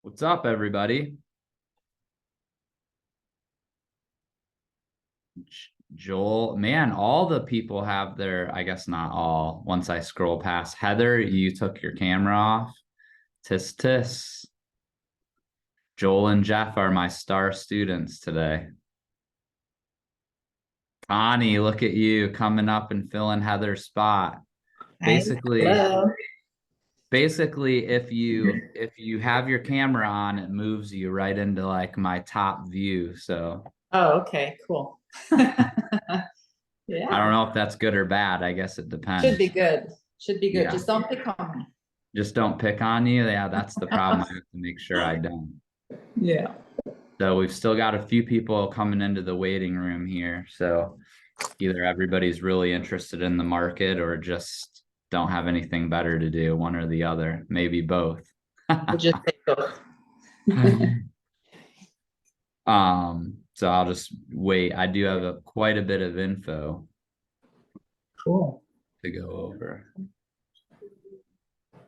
What's up, everybody? Joel, man, all the people have their, I guess not all. Once I scroll past Heather, you took your camera off. Tis tis. Joel and Jeff are my star students today. Connie, look at you coming up and filling Heather's spot. Hi. Basically, Hello. basically, if you have your camera on, it moves you right into like my top view. So Oh, okay, cool. I don't Yeah, know if that's good or bad. I guess it should be depends. good. Should be good. Yeah. Just don't pick on Just don't pick on you. Yeah, that's the problem. me. I have to make sure I don't. Yeah. So we've still got a few people coming into the waiting room here. So either everybody's really interested in the market or just don't have anything better to do, one or the other, maybe both. We'll just say both. So I'll just wait. I do have quite a bit of info Cool. to go over.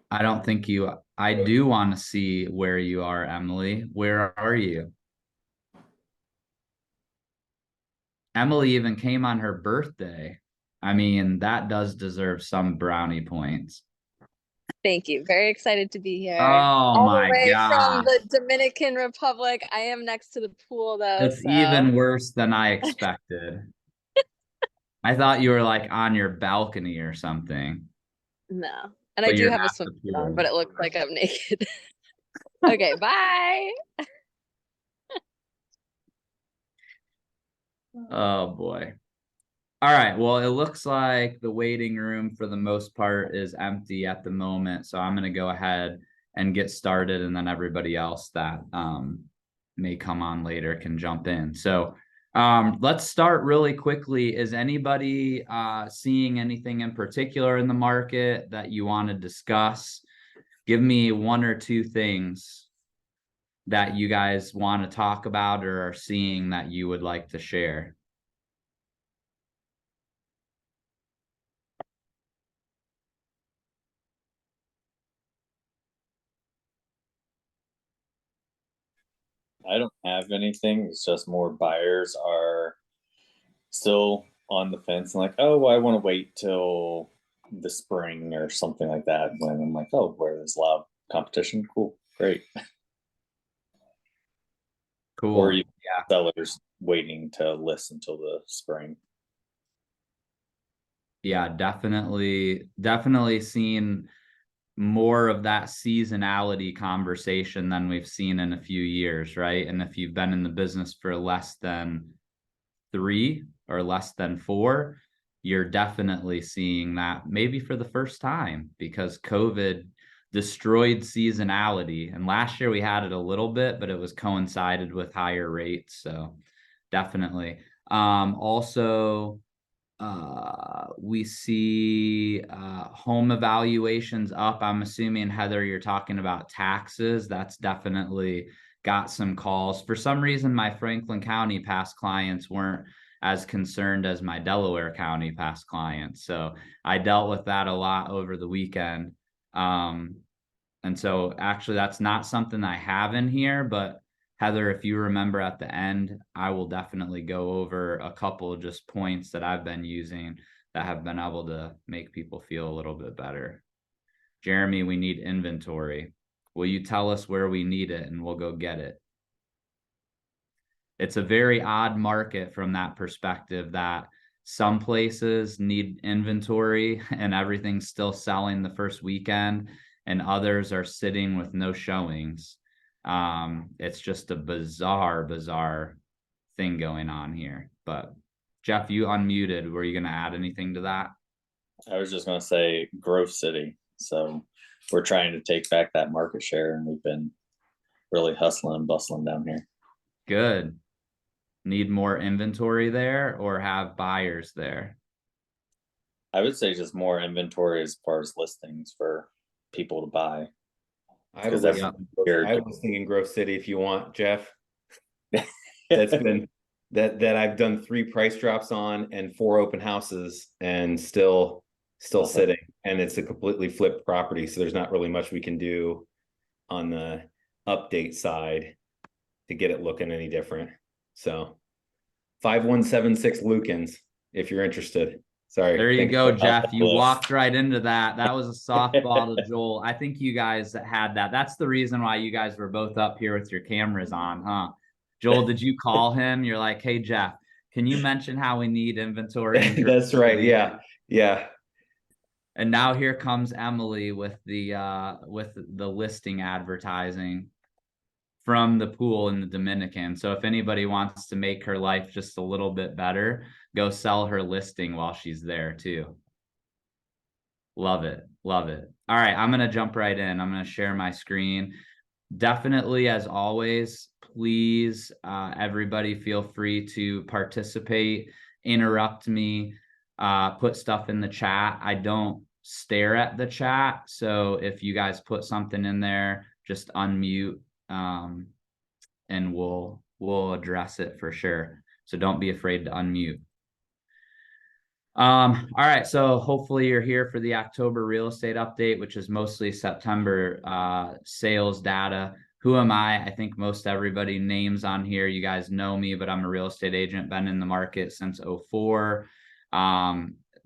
I don't think I do want to see where you are, Emily. Where are you? Emily even came on her birthday. I mean, that does deserve some brownie points. Thank you. Very excited to be here. Oh All the my way from gosh. the Dominican Republic. I am next to the pool though, It's so even worse than I expected. I thought you were like on your balcony or something, no. And I but do you're have a at the swimsuit on, pool. but it looks like I'm naked. Okay, bye. Oh boy. All right. Well, it looks like the waiting room for the most part is empty at the moment. So I'm going to go ahead and get started, and then everybody else that may come on later can jump in. So let's start really quickly. Is anybody seeing anything in particular in the market that you want to discuss? Give me one or two things that you guys want to talk about or are seeing that you would like to share. I don't have anything. It's just more buyers are still on the fence and like, oh, I want to wait till the spring or something like that. When I'm like, oh, where there's a lot of competition, cool, great. Or Cool. you sellers waiting to list until the spring. Yeah, definitely seen more of that seasonality conversation than we've seen in a few years, right? And if you've been in the business for less than 3 or less than 4, you're definitely seeing that maybe for the first time because COVID destroyed seasonality. And last year we had it a little bit, but it was coincided with higher rates. So definitely. Also, we see home evaluations up. I'm assuming, Heather, you're talking about taxes. That's definitely got some calls. For some reason, my Franklin County past clients weren't as concerned as my Delaware County past clients. So I dealt with that a lot over the weekend. Um, and so actually that's not something I have in here, but Heather, if you remember at the end, I will definitely go over a couple of just points that I've been using that have been able to make people feel a little bit better. Jeremy, we need inventory. Will you tell us where we need it and we'll go get it? It's a very odd market from that perspective that some places need inventory and everything's still selling the first weekend and others are sitting with no showings. It's just a bizarre thing going on here. But Jeff, you unmuted. Were you going to add anything to that? I was just going to say Grove City. So we're trying to take back that market share, and we've been really hustling and bustling down here. Good. Need more inventory there or have buyers there? I would say just more inventory as far as listings for people to buy. I have a Because that's listing. weird. I have a listing in Grove City if you want, Jeff. That's been that I've done 3 price drops on and 4 open houses and still sitting. And it's a completely flipped property, so there's not really much we can do on the update side to get it looking any different. So 5176 Lukens, if you're interested. Sorry. There you Thanks go, for- Jeff. You list. walked right into that. That was a softball to Joel. I think you guys had that. That's the reason why you guys were both up here with your cameras on, huh? Joel, did you call him? You're like, hey, Jeff, can you mention how we need inventory? in your That's right. city?" Yeah. Yeah. And now here comes Emily with the listing advertising from the pool in the Dominican. So if anybody wants to make her life just a little bit better, go sell her listing while she's there too. Love it. Love it. All right, I'm going to jump right in. I'm going to share my screen. Definitely, as always, please, everybody feel free to participate, interrupt me, put stuff in the chat. I don't stare at the chat. So if you guys put something in there, just unmute, and we'll address it for sure. So don't be afraid to unmute. All right, so hopefully you're here for the October real estate update, which is mostly September sales data. Who am I? I think most everybody names on here. You guys know me, but I'm a real estate agent, been in the market since 2004.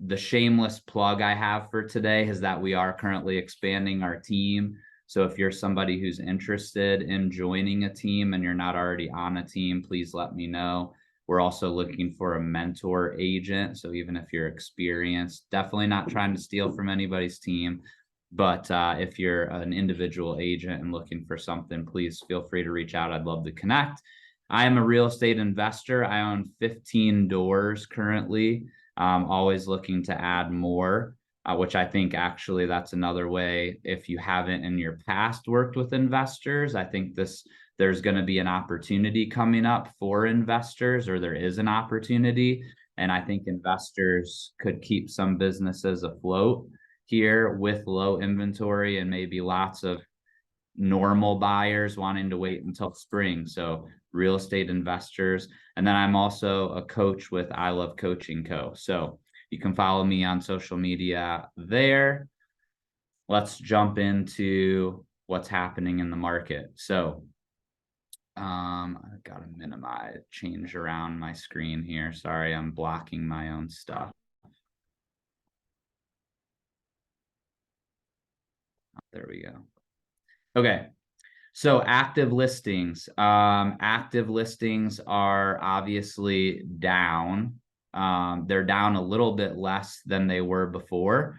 The shameless plug I have for today is that we are currently expanding our team. So if you're somebody who's interested in joining a team and you're not already on a team, please let me know. We're also looking for a mentor agent. So even if you're experienced, definitely not trying to steal from anybody's team. But if you're an individual agent and looking for something, please feel free to reach out. I'd love to connect. I am a real estate investor. I own 15 doors currently. Always looking to add more, which I think actually that's another way. If you haven't in your past worked with investors, I think there's going to be an opportunity coming up for investors, or there is an opportunity. And I think investors could keep some businesses afloat here with low inventory and maybe lots of normal buyers wanting to wait until spring. So real estate investors. And then I'm also a coach with I Love Coaching Co. So you can follow me on social media there. Let's jump into what's happening in the market. So I've got to change around my screen here. Sorry, I'm blocking my own stuff. There we go. Okay. So active listings. Active listings are obviously down. They're down a little bit less than they were before,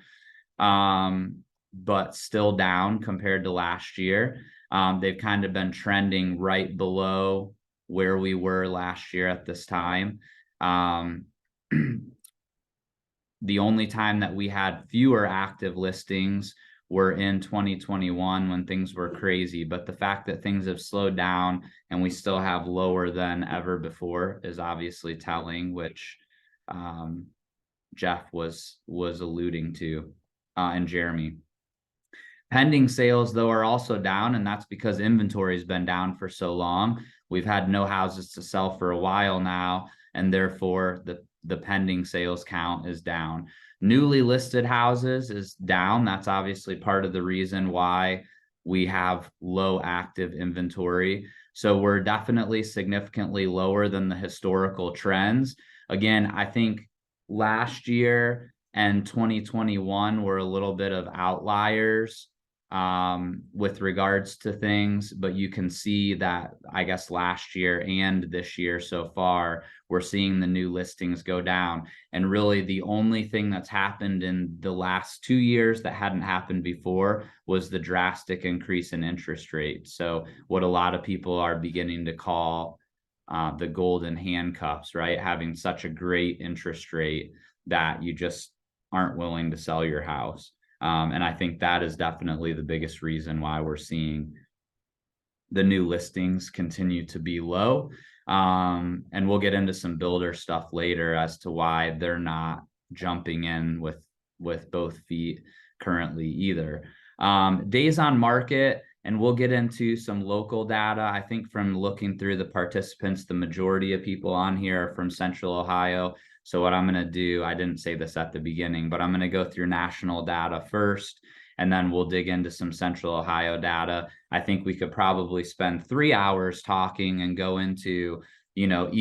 but still down compared to last year. They've kind of been trending right below where we were last year at this time. The only time that we had fewer active listings were in 2021 when things were crazy. But the fact that things have slowed down and we still have lower than ever before is obviously telling, which Jeff was alluding to, and Jeremy. Pending sales, though, are also down, and that's because inventory has been down for so long. We've had no houses to sell for a while now, and therefore the pending sales count is down. Newly listed houses is down. That's obviously part of the reason why we have low active inventory. So we're definitely significantly lower than the historical trends. Again, I think last year and 2021 were a little bit of outliers with regards to things, but you can see that I guess last year and this year so far, we're seeing the new listings go down. And really the only thing that's happened in the last 2 years that hadn't happened before was the drastic increase in interest rates. So what a lot of people are beginning to call the golden handcuffs, right? Having such a great interest rate that you just aren't willing to sell your house. And I think that is definitely the biggest reason why we're seeing the new listings continue to be low. And we'll get into some builder stuff later as to why they're not jumping in with both feet currently either. Days on market, and we'll get into some local data. I think from looking through the participants, the majority of people on here are from Central Ohio. So what I'm going to do, I didn't say this at the beginning, but I'm going to go through national data first, and then we'll dig into some Central Ohio data. I think we could probably spend 3 hours talking and go into, you know,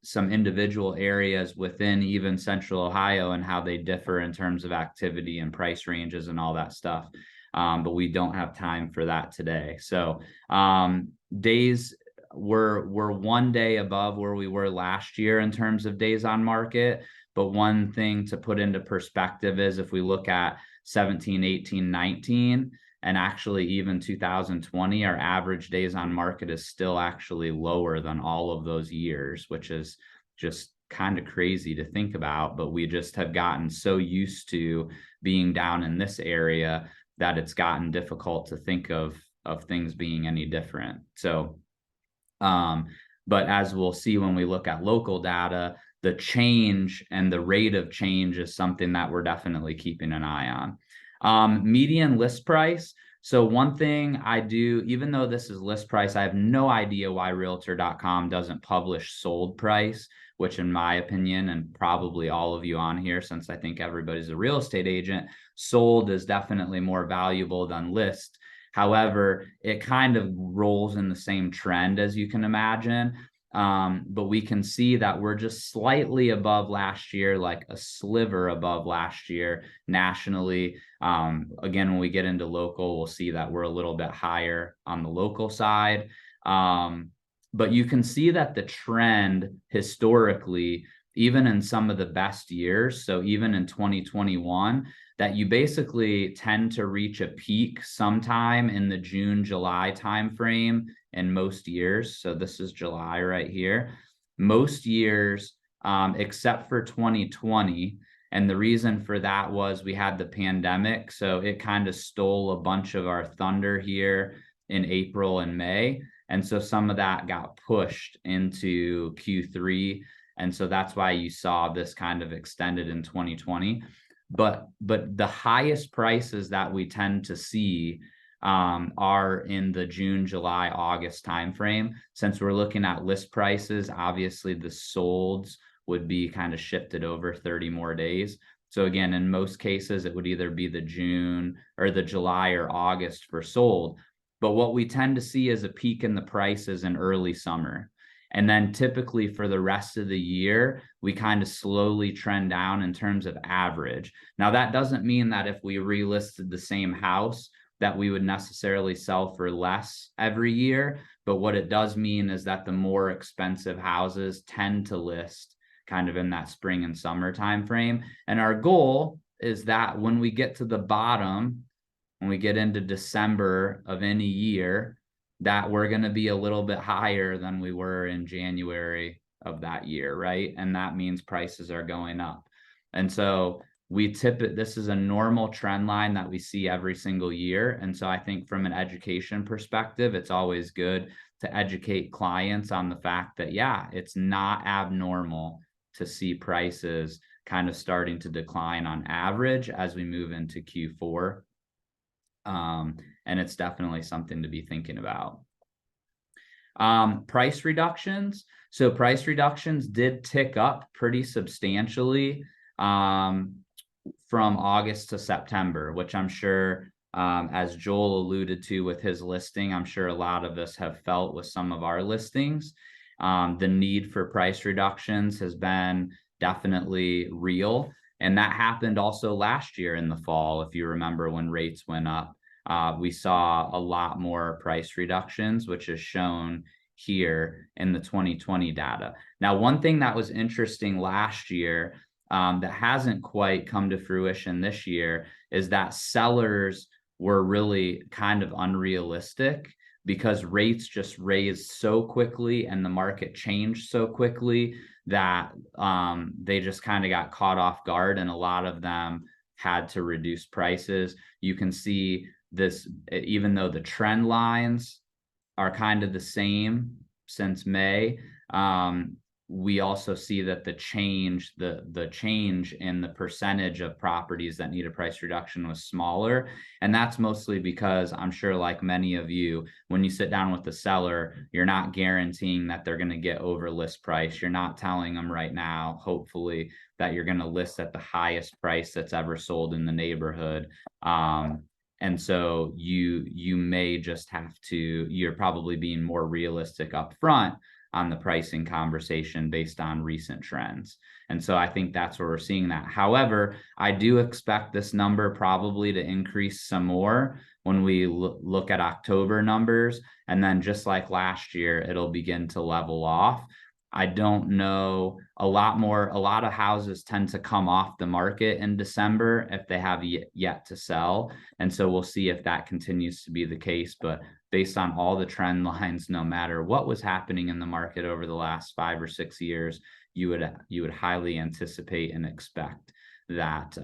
some individual areas within even Central Ohio and how they differ in terms of activity and price ranges and all that stuff. But we don't have time for that today. So days, we're 1 day above where we were last year in terms of days on market. But one thing to put into perspective is if we look at 17, 18, 19, and actually even 2020, our average days on market is still actually lower than all of those years, which is just kind of crazy to think about. But we just have gotten so used to being down in this area that it's gotten difficult to think of things being any different. So but as we'll see when we look at local data, the change and the rate of change is something that we're definitely keeping an eye on. Median list price. So one thing I do, even though this is list price, I have no idea why realtor.com doesn't publish sold price, which in my opinion, and probably all of you on here, since I think everybody's a real estate agent, sold is definitely more valuable than list. However, it kind of rolls in the same trend as you can imagine. But we can see that we're just slightly above last year, like a sliver above last year nationally. Again, when we get into local, we'll see that we're a little bit higher on the local side. But you can see that the trend historically, even in some of the best years, so even in 2021, that you basically tend to reach a peak sometime in the June, July timeframe in most years. So this is July right here. Most years, except for 2020. And the reason for that was we had the pandemic. So it kind of stole a bunch of our thunder here in April and May. And so some of that got pushed into Q3. And so that's why you saw this kind of extended in 2020. But the highest prices that we tend to see are in the June, July, August timeframe. Since we're looking at list prices, obviously the solds would be kind of shifted over 30 more days. So again, in most cases, it would either be the June or the July or August for sold. But what we tend to see is a peak in the prices in early summer. And then typically for the rest of the year, we kind of slowly trend down in terms of average. Now, that doesn't mean that if we relisted the same house, that we would necessarily sell for less every year. But what it does mean is that the more expensive houses tend to list kind of in that spring and summer timeframe. And our goal is that when we get to the bottom, when we get into December of any year, that we're going to be a little bit higher than we were in January of that year, right? And that means prices are going up. And so we tip it, this is a normal trend line that we see every single year. And so I think from an education perspective, it's always good to educate clients on the fact that, yeah, it's not abnormal to see prices kind of starting to decline on average as we move into Q4. And it's definitely something to be thinking about. Price reductions. So price reductions did tick up pretty substantially from August to September, which I'm sure, as Joel alluded to with his listing, I'm sure a lot of us have felt with some of our listings. The need for price reductions has been definitely real. And that happened also last year in the fall. If you remember when rates went up, we saw a lot more price reductions, which is shown here in the 2020 data. Now, one thing that was interesting last year that hasn't quite come to fruition this year is that sellers were really kind of unrealistic because rates just raised so quickly and the market changed so quickly that they just kind of got caught off guard, and a lot of them had to reduce prices. You can see this, even though the trend lines are kind of the same since May, we also see that the change in the percentage of properties that need a price reduction was smaller. And that's mostly because I'm sure, like many of you, when you sit down with the seller, you're not guaranteeing that they're going to get over list price. You're not telling them right now, hopefully, that you're going to list at the highest price that's ever sold in the neighborhood. And so you may just have to, you're probably being more realistic up front on the pricing conversation based on recent trends. And so I think that's where we're seeing that. However, I do expect this number probably to increase some more when we look at October numbers. And then just like last year, it'll begin to level off. I don't know, a lot of houses tend to come off the market in December if they have yet to sell. And so we'll see if that continues to be the case. But based on all the trend lines, no matter what was happening in the market over the last 5 or 6 years, you would highly anticipate and expect that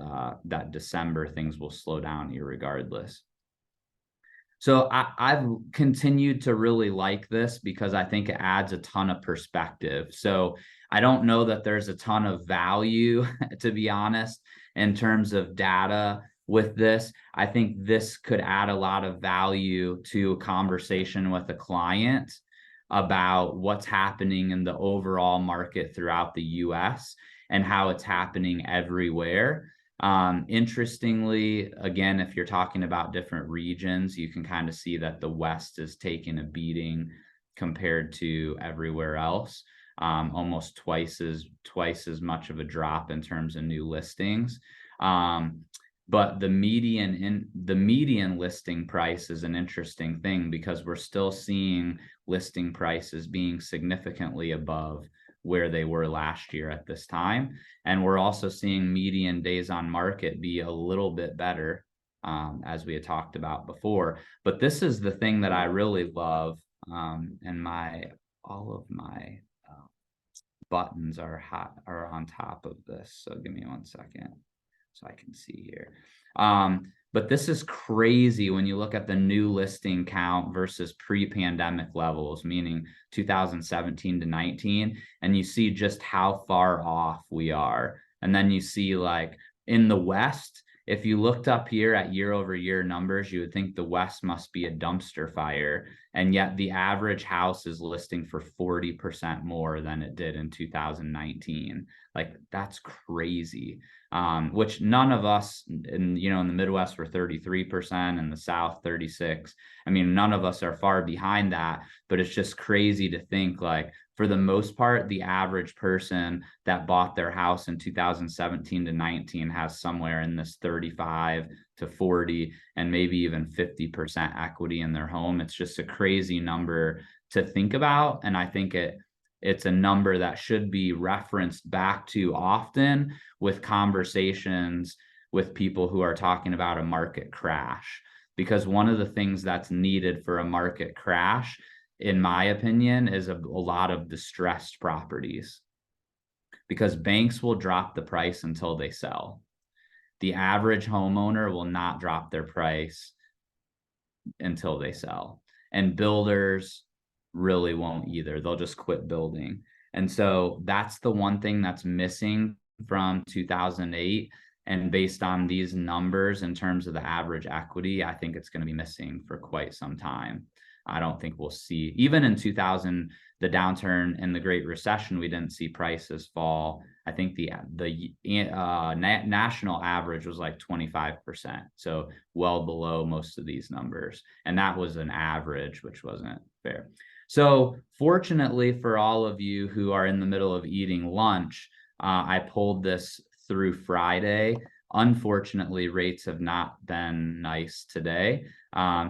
that December things will slow down irregardless. So I've continued to really like this because I think it adds a ton of perspective. So I don't know that there's a ton of value, to be honest, in terms of data with this. I think this could add a lot of value to a conversation with a client about what's happening in the overall market throughout the US and how it's happening everywhere. Interestingly, again, if you're talking about different regions, you can kind of see that the West is taking a beating compared to everywhere else. Almost twice as much of a drop in terms of new listings. But the median listing price is an interesting thing because we're still seeing listing prices being significantly above where they were last year at this time. And we're also seeing median days on market be a little bit better, as we had talked about before. But this is the thing that I really love, and all of my buttons are on top of this. So give me 1 second so I can see here. But this is crazy when you look at the new listing count versus pre-pandemic levels, meaning 2017 to 19, and you see just how far off we are. And then you see, like, in the West, if you looked up here at year-over-year numbers, you would think the West must be a dumpster fire. And yet the average house is listing for 40% more than it did in 2019. Like, that's crazy. Which none of us in the Midwest were 33%, in the South 36. I mean, none of us are far behind that, but it's just crazy to think, like, for the most part, the average person that bought their house in 2017 to 19 has somewhere in this 35 to 40 and maybe even 50% equity in their home. It's just a crazy number to think about. And I think it's a number that should be referenced back to often with conversations with people who are talking about a market crash. Because one of the things that's needed for a market crash, in my opinion, is a lot of distressed properties, because banks will drop the price until they sell. The average homeowner will not drop their price until they sell. And builders really won't either. They'll just quit building. And so that's the one thing that's missing from 2008. And based on these numbers in terms of the average equity, I think it's going to be missing for quite some time. I don't think we'll see, even in 2000, the downturn in the Great Recession, we didn't see prices fall. I think the national average was like 25%, so well below most of these numbers. And that was an average, which wasn't fair. So fortunately for all of you who are in the middle of eating lunch, I pulled this through Friday. Unfortunately, rates have not been nice today.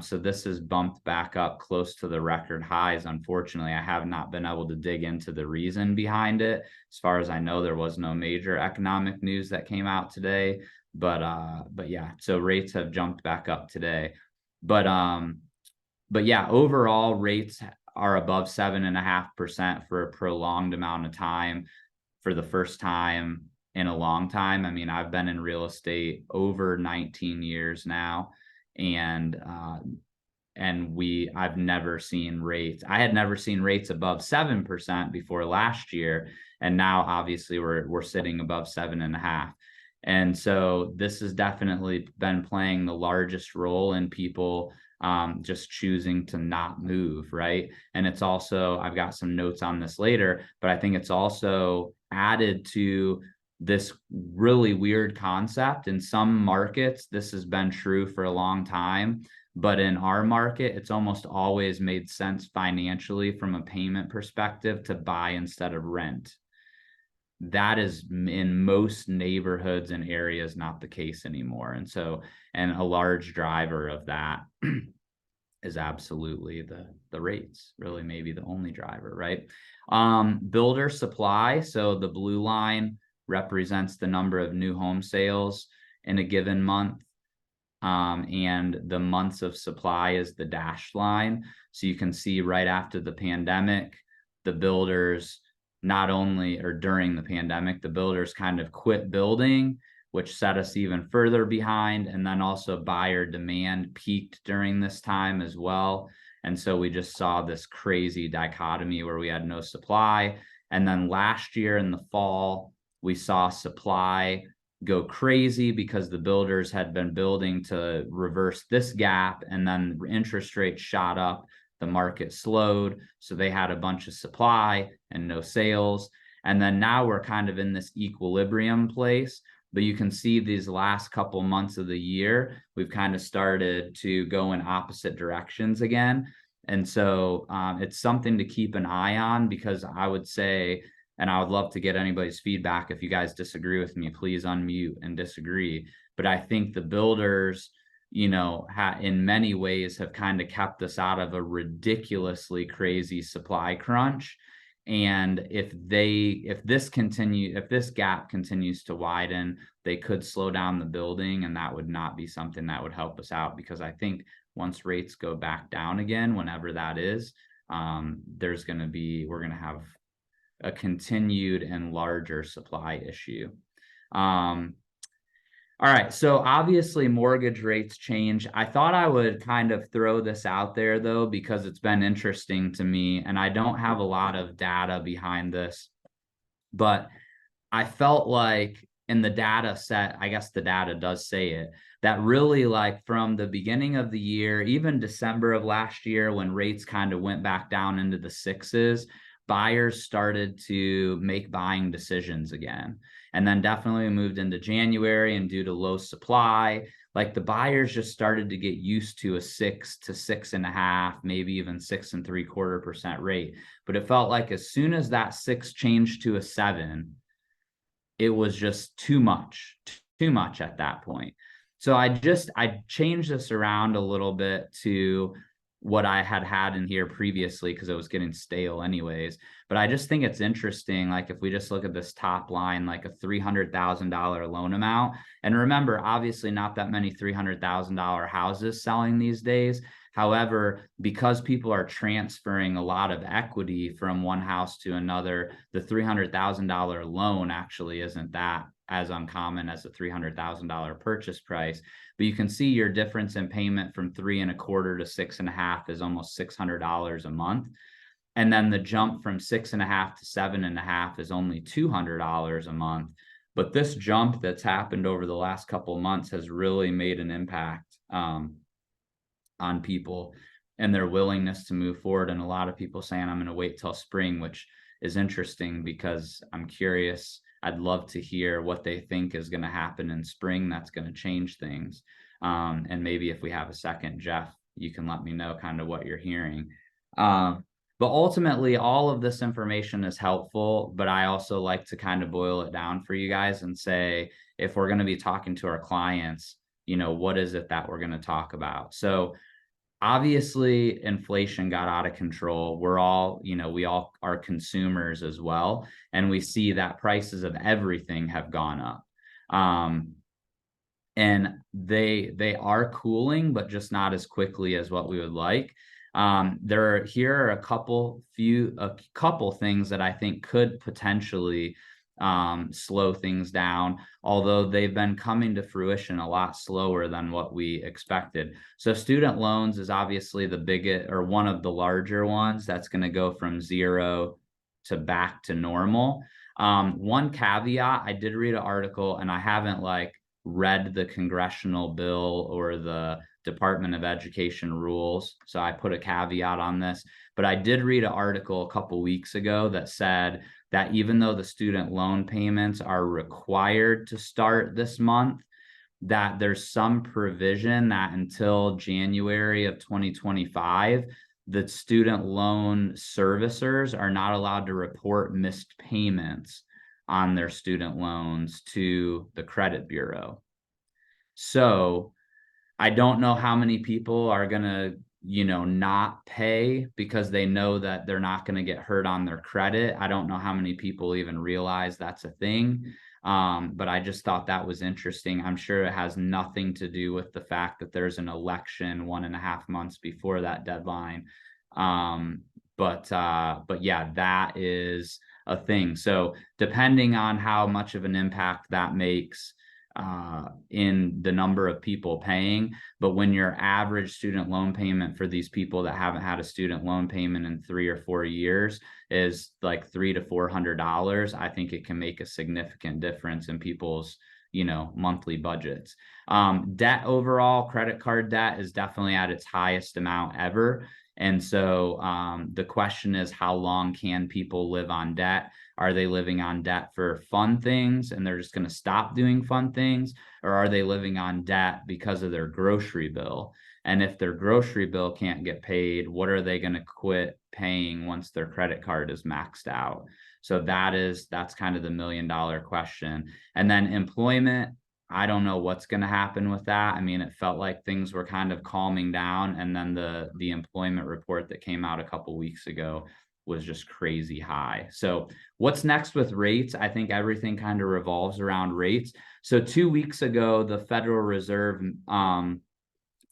So this has bumped back up close to the record highs. Unfortunately, I have not been able to dig into the reason behind it. As far as I know, there was no major economic news that came out today. But yeah, so rates have jumped back up today. But yeah, overall rates are above 7.5% for a prolonged amount of time for the first time in a long time. I mean, I've been in real estate over 19 years now, and I've never seen rates. I had never seen rates above 7% before last year, and now obviously we're sitting above 7.5. And so this has definitely been playing the largest role in people just choosing to not move, right? And it's also, I've got some notes on this later, but I think it's also added to this really weird concept. In some markets, this has been true for a long time, but in our market, it's almost always made sense financially from a payment perspective to buy instead of rent. That is in most neighborhoods and areas not the case anymore. And so, and a large driver of that is absolutely the rates, really maybe the only driver, right? Builder supply. So the blue line represents the number of new home sales in a given month. And the months of supply is the dashed line. So you can see right after the pandemic, the builders not only, or during the pandemic, the builders kind of quit building, which set us even further behind. And then also buyer demand peaked during this time as well. And so we just saw this crazy dichotomy where we had no supply. And then last year in the fall, we saw supply go crazy because the builders had been building to reverse this gap, and then interest rates shot up, the market slowed, so they had a bunch of supply and no sales. And then now we're kind of in this equilibrium place, but you can see these last couple months of the year, we've kind of started to go in opposite directions again. And so it's something to keep an eye on, because I would say, and I would love to get anybody's feedback. If you guys disagree with me, please unmute and disagree. But I think the builders, you know, in many ways have kind of kept us out of a ridiculously crazy supply crunch. And if this gap continues to widen, they could slow down the building, and that would not be something that would help us out, because I think once rates go back down again, whenever that is, we're going to have a continued and larger supply issue. All right, so obviously mortgage rates change. I thought I would kind of throw this out there though, because it's been interesting to me, and I don't have a lot of data behind this, but I felt like in the data set, I guess the data does say it, that really, like, from the beginning of the year, even December of last year, when rates kind of went back down into the sixes, buyers started to make buying decisions again. And then definitely moved into January, and due to low supply, like, the buyers just started to get used to a 6 to 6.5, maybe even 6.75% rate. But it felt like as soon as that 6 changed to a 7, it was just too much at that point. So I changed this around a little bit to what I had in here previously, because it was getting stale anyways. But I just think it's interesting, like, if we just look at this top line, like a $300,000 loan amount, and remember, obviously not that many $300,000 houses selling these days. However, because people are transferring a lot of equity from one house to another, the $300,000 loan actually isn't that as uncommon as a $300,000 purchase price. But you can see your difference in payment from 3.25 to 6.5 is almost $600 a month. And then the jump from 6.5 to 7.5 is only $200 a month. But this jump that's happened over the last couple of months has really made an impact on people and their willingness to move forward. And a lot of people saying, I'm going to wait till spring, which is interesting, because I'm curious. I'd love to hear what they think is going to happen in spring that's going to change things. And maybe if we have a second, Jeff, you can let me know kind of what you're hearing. But ultimately, all of this information is helpful, but I also like to kind of boil it down for you guys and say, if we're going to be talking to our clients, you know, what is it that we're going to talk about? So obviously, inflation got out of control. We're all, you know, we all are consumers as well. And we see that prices of everything have gone up. And they are cooling, but just not as quickly as what we would like. Here are a couple things that I think could potentially slow things down, although they've been coming to fruition a lot slower than what we expected. So student loans is obviously the biggest, or one of the larger ones, that's going to go from 0 to back to normal. One caveat, I did read an article, and I haven't read the congressional bill or the Department of Education rules, so I put a caveat on this, but I did read an article a couple weeks ago that said that even though the student loan payments are required to start this month, that there's some provision that until January of 2025, the student loan servicers are not allowed to report missed payments on their student loans to the credit bureau. So I don't know how many people are going to, not pay because they know that they're not going to get hurt on their credit. I don't know how many people even realize that's a thing. But I just thought that was interesting. I'm sure it has nothing to do with the fact that there's an election 1.5 months before that deadline. But yeah, that is a thing. So depending on how much of an impact that makes in the number of people paying, but when your average student loan payment for these people that haven't had a student loan payment in 3 or 4 years is like $300 to $400, I think it can make a significant difference in people's monthly budgets. Debt overall, credit card debt is definitely at its highest amount ever. And so the question is, how long can people live on debt? Are they living on debt for fun things and they're just going to stop doing fun things? Or are they living on debt because of their grocery bill? And if their grocery bill can't get paid, what are they going to quit paying once their credit card is maxed out? So that's kind of the $1 million question. And then employment, I don't know what's going to happen with that. I mean, it felt like things were kind of calming down, and then the employment report that came out a couple weeks ago was just crazy high. So what's next with rates? I think everything kind of revolves around rates. So 2 weeks ago, the Federal Reserve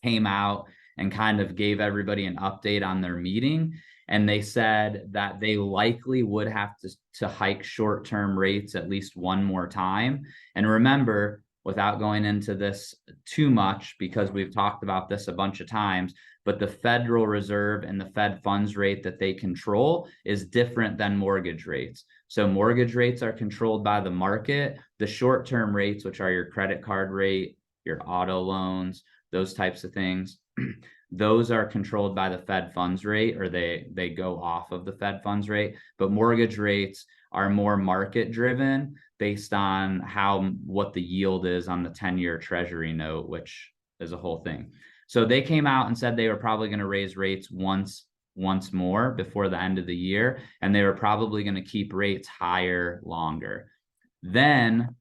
came out and kind of gave everybody an update on their meeting. And they said that they likely would have to hike short-term rates at least one more time. And remember, without going into this too much, because we've talked about this a bunch of times, but the Federal Reserve and the Fed funds rate that they control is different than mortgage rates. So mortgage rates are controlled by the market. The short-term rates, which are your credit card rate, your auto loans, those types of things, those are controlled by the Fed funds rate, or they go off of the Fed funds rate. But mortgage rates are more market driven based on what the yield is on the 10-year treasury note, which is a whole thing. So they came out and said they were probably going to raise rates once more before the end of the year, and they were probably going to keep rates higher longer. Then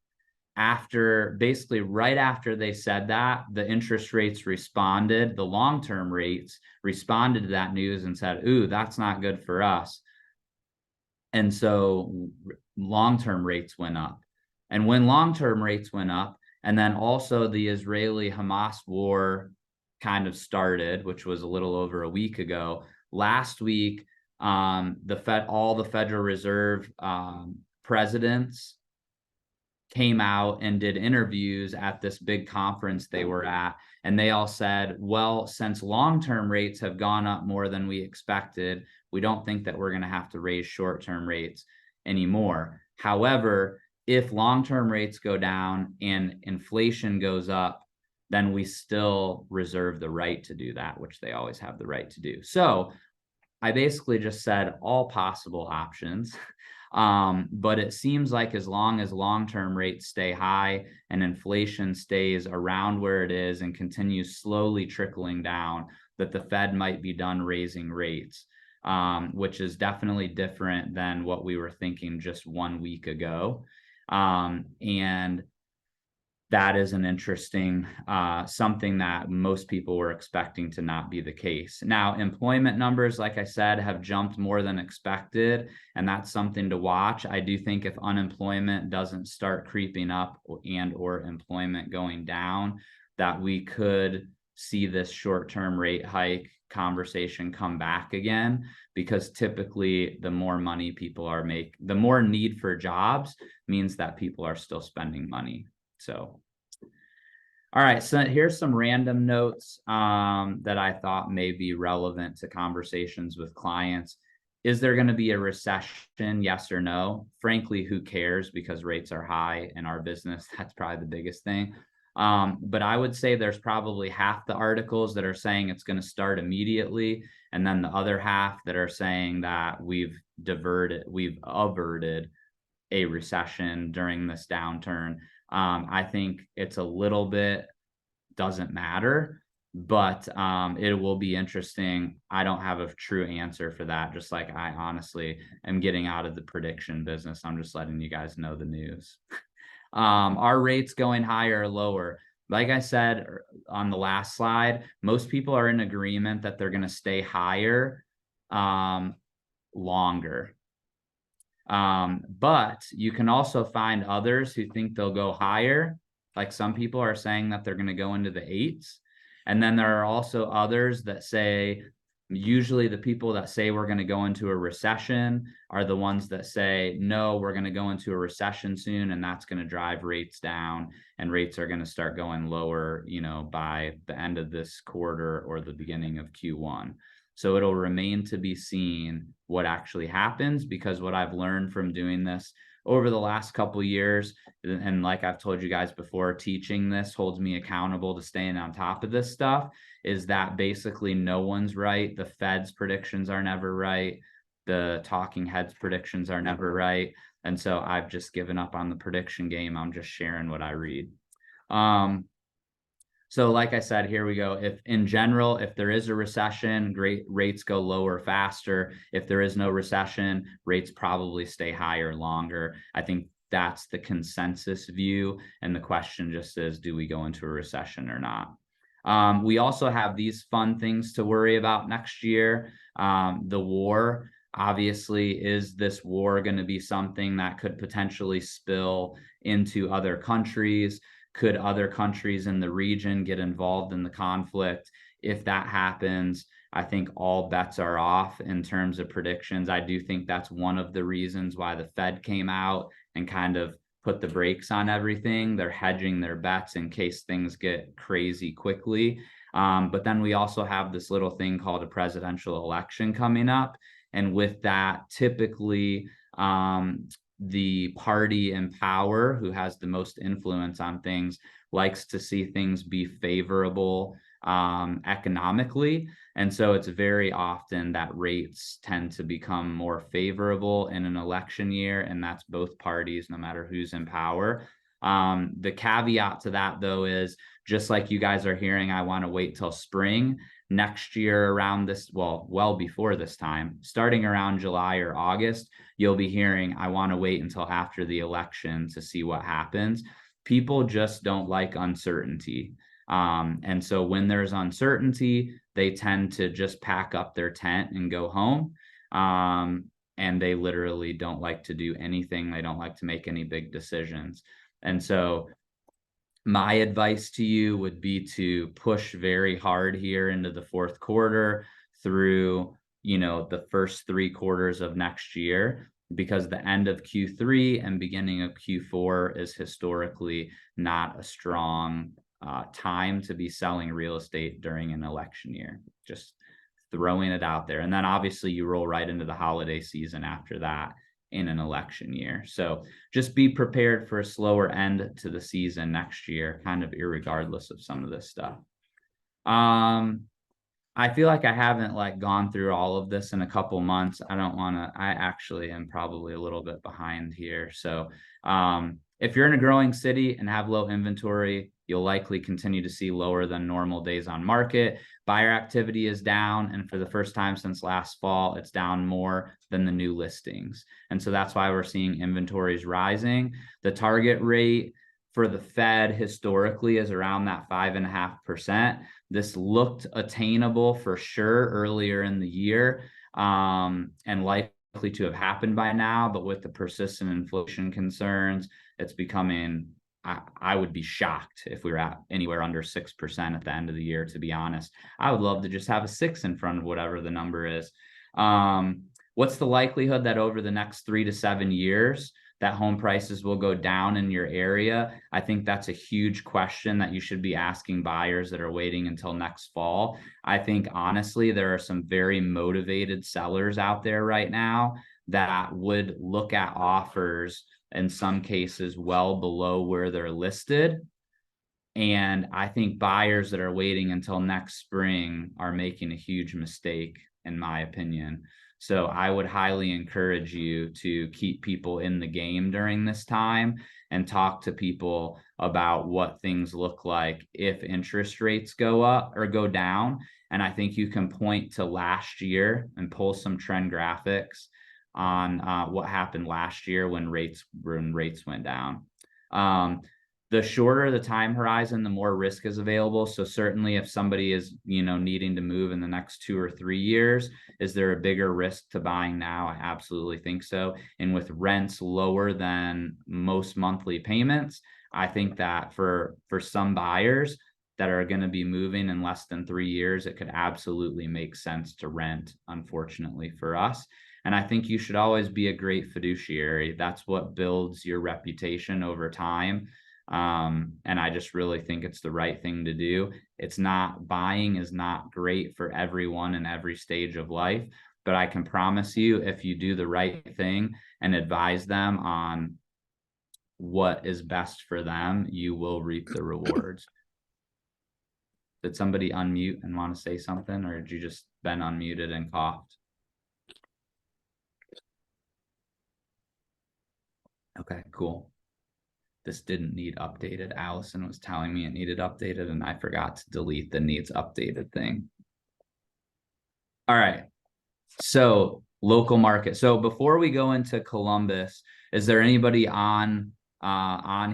basically right after they said that, the interest rates responded, the long-term rates responded to that news and said, ooh, that's not good for us. And so long-term rates went up. And when long-term rates went up, and then also the Israeli-Hamas war kind of started, which was a little over a week ago, last week, all the Federal Reserve presidents came out and did interviews at this big conference they were at. And they all said, well, since long-term rates have gone up more than we expected, we don't think that we're going to have to raise short-term rates anymore. However, if long-term rates go down and inflation goes up, then we still reserve the right to do that, which they always have the right to do. So I basically just said all possible options. But it seems like as long as long-term rates stay high and inflation stays around where it is and continues slowly trickling down, that the Fed might be done raising rates, which is definitely different than what we were thinking just 1 week ago. And that is an interesting something that most people were expecting to not be the case. Now, employment numbers, like I said, have jumped more than expected, and that's something to watch. I do think if unemployment doesn't start creeping up or employment going down, that we could see this short-term rate hike conversation come back again, because typically the more money people are making, the more need for jobs means that people are still spending money. So, all right, so here's some random notes that I thought may be relevant to conversations with clients. Is there going to be a recession? Yes or no? Frankly, who cares, because rates are high in our business. That's probably the biggest thing. But I would say there's probably half the articles that are saying it's going to start immediately, and then the other half that are saying that we've averted a recession during this downturn. I think it's a little bit doesn't matter, but it will be interesting. I don't have a true answer for that. Just like I honestly am getting out of the prediction business. I'm just letting you guys know the news. Are rates going higher or lower? Like I said on the last slide, most people are in agreement that they're going to stay higher longer. But you can also find others who think they'll go higher. Like some people are saying that they're going to go into the 8s. And then there are also others that say, usually the people that say we're going to go into a recession are the ones that say, no, we're going to go into a recession soon. And that's going to drive rates down, and rates are going to start going lower, by the end of this quarter or the beginning of Q1. So it'll remain to be seen what actually happens, because what I've learned from doing this over the last couple of years, and like I've told you guys before, teaching this holds me accountable to staying on top of this stuff, is that basically no one's right. The Fed's predictions are never right. The talking heads predictions are never right. And so I've just given up on the prediction game. I'm just sharing what I read. So like I said, here we go. If in general, if there is a recession, rates go lower faster. If there is no recession, rates probably stay higher longer. I think that's the consensus view. And the question just is, do we go into a recession or not? We also have these fun things to worry about next year. The war, obviously, is this war going to be something that could potentially spill into other countries? Could other countries in the region get involved in the conflict? If that happens, I think all bets are off in terms of predictions. I do think that's one of the reasons why the Fed came out and kind of put the brakes on everything. They're hedging their bets in case things get crazy quickly. But then we also have this little thing called a presidential election coming up. And with that, typically, the party in power who has the most influence on things likes to see things be favorable economically. And so it's very often that rates tend to become more favorable in an election year, and that's both parties, no matter who's in power. The caveat to that, though, is just like you guys are hearing, I want to wait till spring. Next year around this, well before this time, starting around July or August, you'll be hearing, I want to wait until after the election to see what happens. People just don't like uncertainty. And so when there's uncertainty, they tend to just pack up their tent and go home. And they literally don't like to do anything. They don't like to make any big decisions. And so my advice to you would be to push very hard here into the fourth quarter through, the first 3 quarters of next year, because the end of Q3 and beginning of Q4 is historically not a strong time to be selling real estate during an election year. Just throwing it out there. And then obviously you roll right into the holiday season after that in an election year. So just be prepared for a slower end to the season next year, kind of irregardless of some of this stuff. I feel like I haven't gone through all of this in a couple months. I actually am probably a little bit behind here. So if you're in a growing city and have low inventory, you'll likely continue to see lower than normal days on market. Buyer activity is down, and for the first time since last fall, it's down more than the new listings. And so that's why we're seeing inventories rising. The target rate for the Fed historically is around that 5.5%. This looked attainable for sure earlier in the year, and likely to have happened by now, but with the persistent inflation concerns, it's becoming, I would be shocked if we were at anywhere under 6% at the end of the year, to be honest. I would love to just have a 6 in front of whatever the number is. What's the likelihood that over the next 3 to 7 years that home prices will go down in your area? I think that's a huge question that you should be asking buyers that are waiting until next fall. I think honestly, there are some very motivated sellers out there right now that would look at offers in some cases well below where they're listed And I think buyers that are waiting until next spring are making a huge mistake, in my opinion. So I would highly encourage you to keep people in the game during this time and talk to people about what things look like if interest rates go up or go down. And I think you can point to last year and pull some trend graphics on what happened last year when rates went down. The shorter the time horizon, the more risk is available. So certainly if somebody is, needing to move in the next 2 or 3 years, is there a bigger risk to buying now? I absolutely think so. And with rents lower than most monthly payments, I think that for some buyers that are going to be moving in less than 3 years, it could absolutely make sense to rent, unfortunately for us. And I think you should always be a great fiduciary. That's what builds your reputation over time. And I just really think it's the right thing to do. Buying is not great for everyone in every stage of life, but I can promise you, if you do the right thing and advise them on what is best for them, you will reap the rewards. Did somebody unmute and want to say something, or did you just been unmuted and coughed? Okay, cool. This didn't need updated. Allison was telling me it needed updated, and I forgot to delete the needs updated thing. All right. So local market. So before we go into Columbus, is there anybody on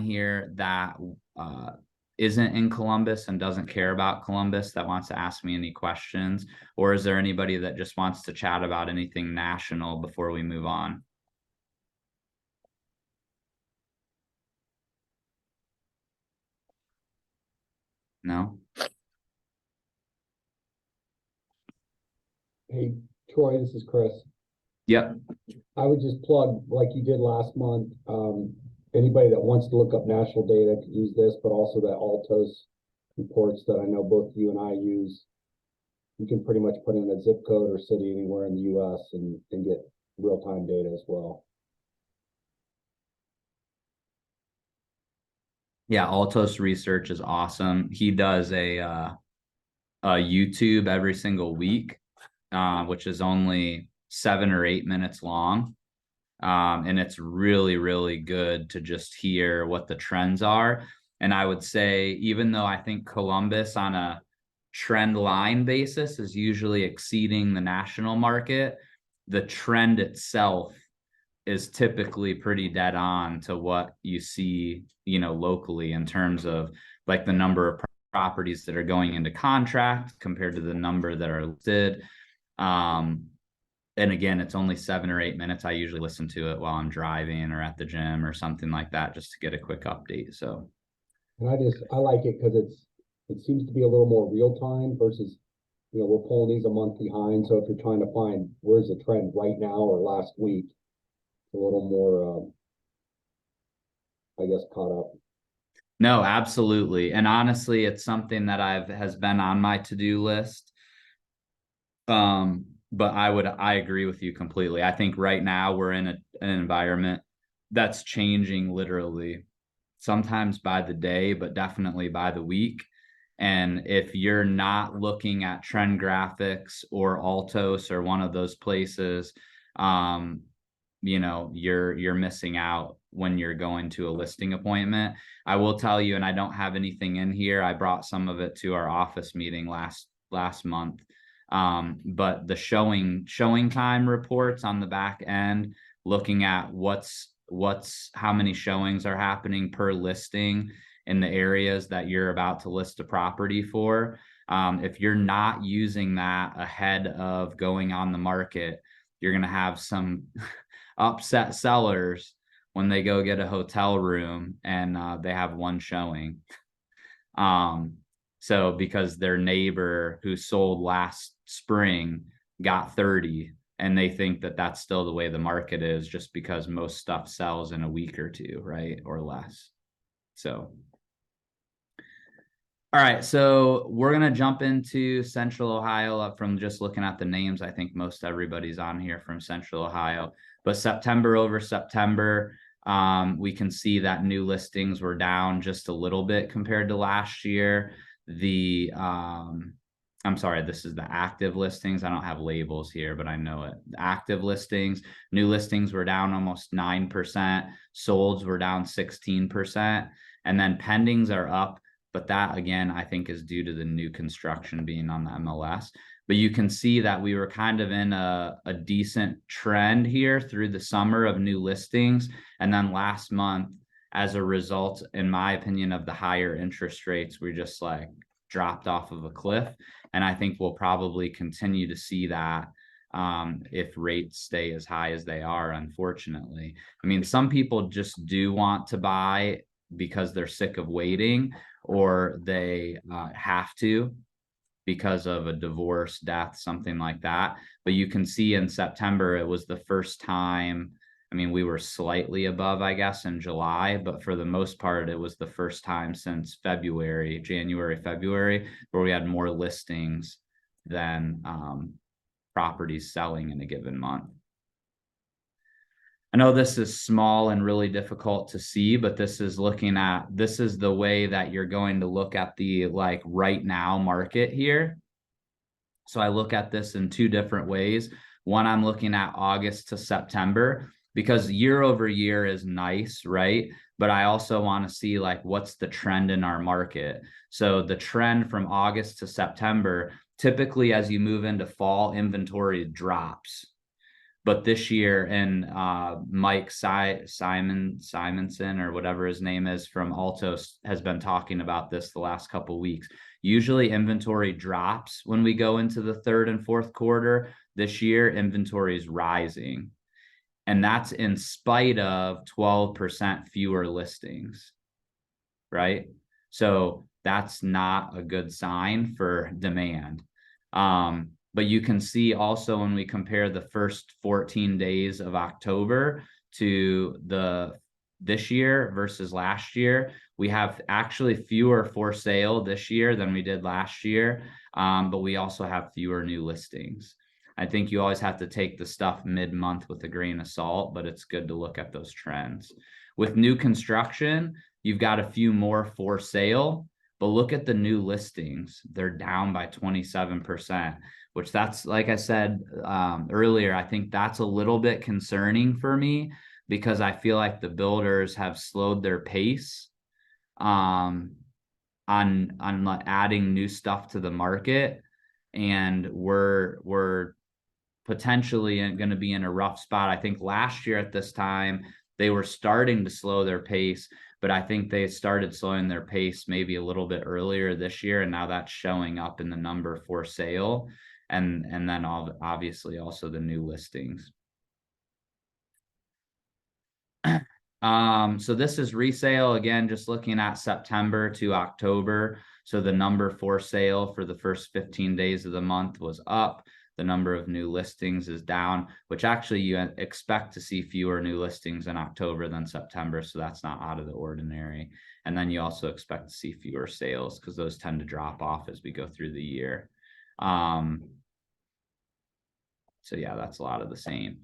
here that isn't in Columbus and doesn't care about Columbus that wants to ask me any questions? Or is there anybody that just wants to chat about anything national before we move on? No? Hey, Troy, this is Chris. Yep. I would just plug, like you did last month, anybody that wants to look up national data could use this, but also the Altos reports that I know both you and I use. You can pretty much put in a zip code or city anywhere in the US and get real-time data as well. Yeah, Altos Research is awesome. He does a YouTube every single week, which is only 7 or 8 minutes long. And it's really, really good to just hear what the trends are. And I would say, even though I think Columbus on a trend line basis is usually exceeding the national market, the trend itself is typically pretty dead on to what you see, locally, in terms of like the number of properties that are going into contract compared to the number that are listed. And again, it's only 7 or 8 minutes. I usually listen to it while I'm driving or at the gym or something like that, just to get a quick update. So, and I like it because it seems to be a little more real time versus, we're pulling these a month behind. So if you're trying to find where's the trend right now or last week, a little more, I guess, caught up. No, absolutely. And honestly, it's something that has been on my to-do list. But I agree with you completely. I think right now we're in an environment that's changing literally, sometimes by the day, but definitely by the week. And if you're not looking at trend graphics or Altos or one of those places, you're missing out when you're going to a listing appointment. I will tell you, and I don't have anything in here, I brought some of it to our office meeting last month. But the showing time reports on the back end, looking at how many showings are happening per listing in the areas that you're about to list a property for. If you're not using that ahead of going on the market, you're going to have some upset sellers when they go get a hotel room and they have one showing. So because their neighbor who sold last spring got 30, and they think that that's still the way the market is, just because most stuff sells in a week or two, right? Or less. So, all right. So we're going to jump into Central Ohio. Up from just looking at the names, I think most everybody's on here from Central Ohio. But September over September, We can see that new listings were down just a little bit compared to last year. I'm sorry, this is the active listings. I don't have labels here, but I know it. The active listings, new listings were down almost 9%. Solds were down 16%. And then pendings are up. But that, again, I think is due to the new construction being on the MLS. But you can see that we were kind of in a decent trend here through the summer of new listings. And then last month, as a result, in my opinion, of the higher interest rates, we just like dropped off of a cliff. And I think we'll probably continue to see that if rates stay as high as they are, unfortunately. I mean, some people just do want to buy because they're sick of waiting, or they have to because of a divorce, death, something like that. But you can see in September, it was the first time. I mean, we were slightly above, I guess, in July, but for the most part, it was the first time since January, February, where we had more listings than properties selling in a given month. I know this is small and really difficult to see, but this is the way that you're going to look at the like right now market here. So I look at this in two different ways. One, I'm looking at August to September, because year over year is nice, right? But I also want to see like what's the trend in our market. So the trend from August to September, typically as you move into fall, inventory drops. But this year, and Mike Simonson, or whatever his name is from Altos, has been talking about this the last couple of weeks. Usually inventory drops when we go into the third and fourth quarter. This year, inventory is rising. And that's in spite of 12% fewer listings, right? So that's not a good sign for demand. But you can see also when we compare the first 14 days of October to this year versus last year, we have actually fewer for sale this year than we did last year. But we also have fewer new listings. I think you always have to take the stuff mid-month with a grain of salt, but it's good to look at those trends. With new construction, you've got a few more for sale, but look at the new listings. They're down by 27%, which that's, like I said earlier, I think that's a little bit concerning for me, because I feel like the builders have slowed their pace on adding new stuff to the market. And we're potentially going to be in a rough spot. I think last year at this time, they were starting to slow their pace, but I think they started slowing their pace maybe a little bit earlier this year. And now that's showing up in the number for sale. And then obviously also the new listings. So this is resale, again, just looking at September to October. So the number for sale for the first 15 days of the month was up. The number of new listings is down, which actually you expect to see fewer new listings in October than September. So that's not out of the ordinary. And then you also expect to see fewer sales, because those tend to drop off as we go through the year. So yeah, that's a lot of the same.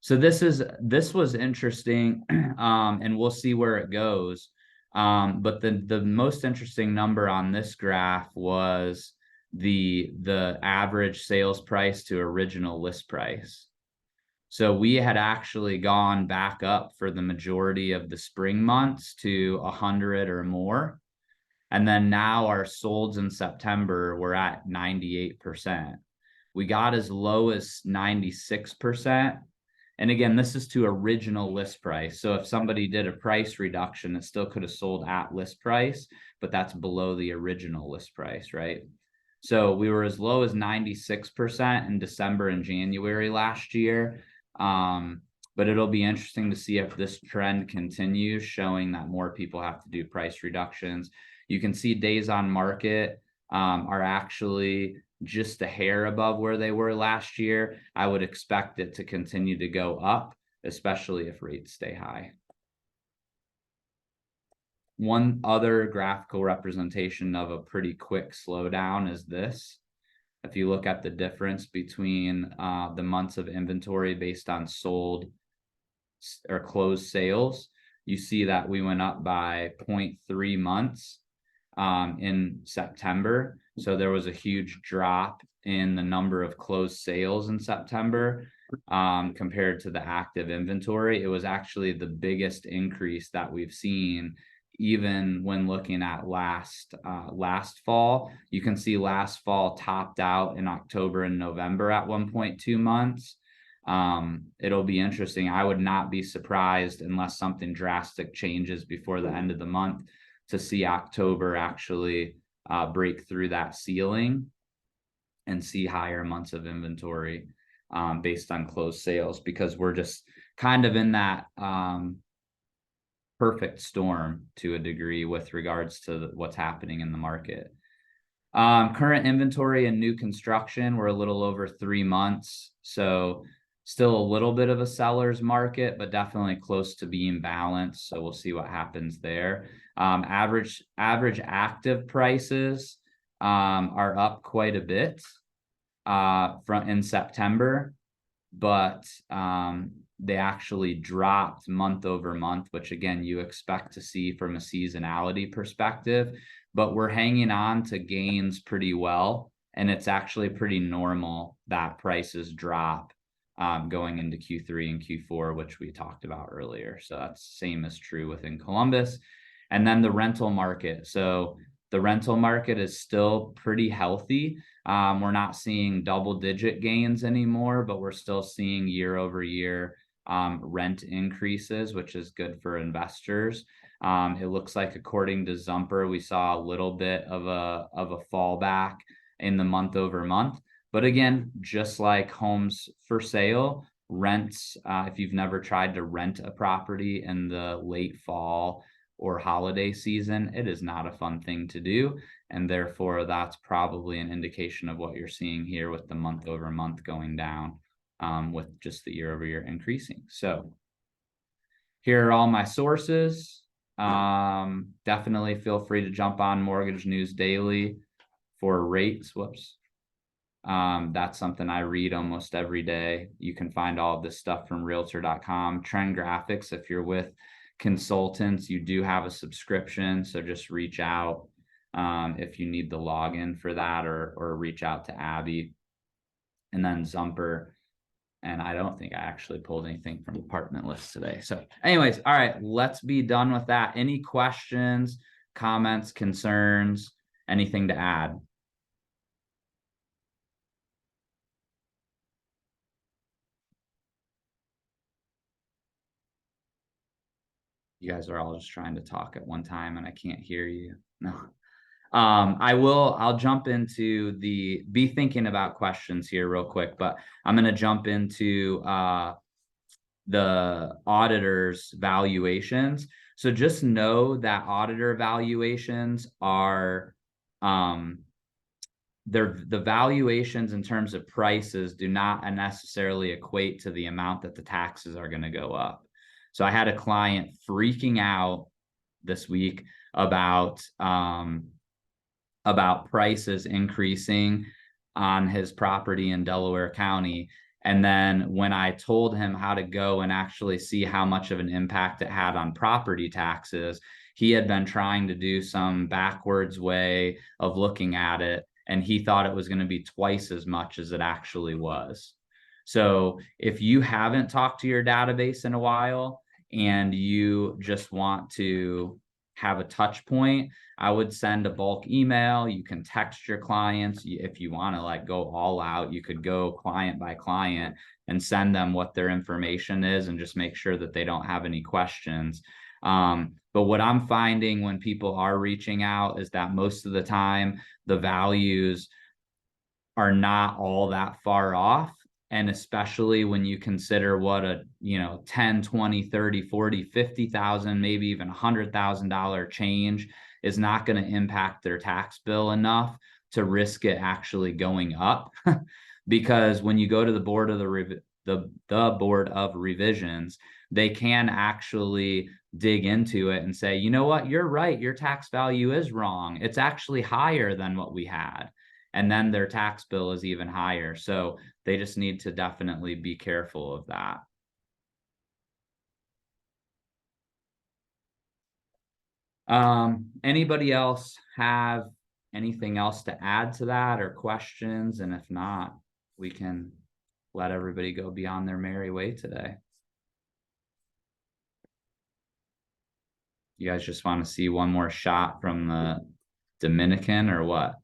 So this was interesting, and we'll see where it goes. But the most interesting number on this graph was the average sales price to original list price. So we had actually gone back up for the majority of the spring months to 100 or more. And then now our solds in September were at 98%. We got as low as 96%. And again, this is to original list price. So if somebody did a price reduction, it still could have sold at list price, but that's below the original list price, right? So we were as low as 96% in December and January last year. But it'll be interesting to see if this trend continues, showing that more people have to do price reductions. You can see days on market are actually just a hair above where they were last year. I would expect it to continue to go up, especially if rates stay high. One other graphical representation of a pretty quick slowdown is this. If you look at the difference between the months of inventory based on sold or closed sales, you see that we went up by 0.3 months in September. So there was a huge drop in the number of closed sales in September compared to the active inventory. It was actually the biggest increase that we've seen, even when looking at last fall. You can see last fall topped out in October and November at 1.2 months. It'll be interesting. I would not be surprised, unless something drastic changes before the end of the month, to see October actually break through that ceiling and see higher months of inventory based on closed sales, because we're just kind of in that perfect storm to a degree with regards to what's happening in the market. Current inventory and new construction, we're a little over 3 months. So still a little bit of a seller's market, but definitely close to being balanced. So we'll see what happens there. Average active prices are up quite a bit from in September, but they actually dropped month over month, which again, you expect to see from a seasonality perspective, but we're hanging on to gains pretty well. And it's actually pretty normal that prices drop going into Q3 and Q4, which we talked about earlier. So that's same is true within Columbus. And then the rental market. So the rental market is still pretty healthy. We're not seeing double-digit gains anymore, but we're still seeing year-over-year rent increases, which is good for investors. It looks like, according to Zumper, we saw a little bit of a fallback in the month over month. But again, just like homes for sale, rents, if you've never tried to rent a property in the late fall or holiday season, it is not a fun thing to do. And therefore, that's probably an indication of what you're seeing here with the month over month going down, with just the year over year increasing. So here are all my sources. Definitely feel free to jump on Mortgage News Daily for rates. Whoops. That's something I read almost every day. You can find all of this stuff from realtor.com. Trend graphics, if you're with consultants, you do have a subscription, so just reach out if you need the login for that, or reach out to Abby. And then Zumper, and I don't think I actually pulled anything from Apartment List today. So anyways, all right, let's be done with that. Any questions, comments, concerns, anything to add? You guys are all just trying to talk at one time and I can't hear you. No. I'll jump into be thinking about questions here real quick, but I'm going to jump into the auditor's valuations. So just know that auditor valuations are, the valuations in terms of prices do not necessarily equate to the amount that the taxes are going to go up. So I had a client freaking out this week about prices increasing on his property in Delaware County. And then when I told him how to go and actually see how much of an impact it had on property taxes, he had been trying to do some backwards way of looking at it, and he thought it was going to be twice as much as it actually was. So if you haven't talked to your database in a while and you just want to have a touch point, I would send a bulk email. You can text your clients. If you want to like go all out, you could go client by client and send them what their information is and just make sure that they don't have any questions. But what I'm finding when people are reaching out is that most of the time the values are not all that far off. And especially when you consider what a, 10, 20, 30, 40, 50,000, maybe even $100,000 change is not going to impact their tax bill enough to risk it actually going up. Because when you go to the board of the board of revisions, they can actually dig into it and say, you know what, you're right, your tax value is wrong. It's actually higher than what we had. And then their tax bill is even higher. So they just need to definitely be careful of that. Anybody else have anything else to add to that or questions? And if not, we can let everybody go be on their merry way today. You guys just want to see one more shot from the Dominican or what?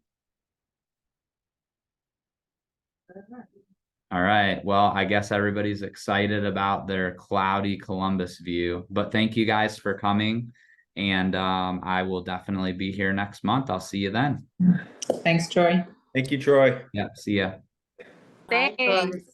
All right. Well, I guess everybody's excited about their cloudy Columbus view, but thank you guys for coming. And I will definitely be here next month. I'll see you then. Thanks, Troy. Thank you, Troy. Yeah. See ya. Thanks.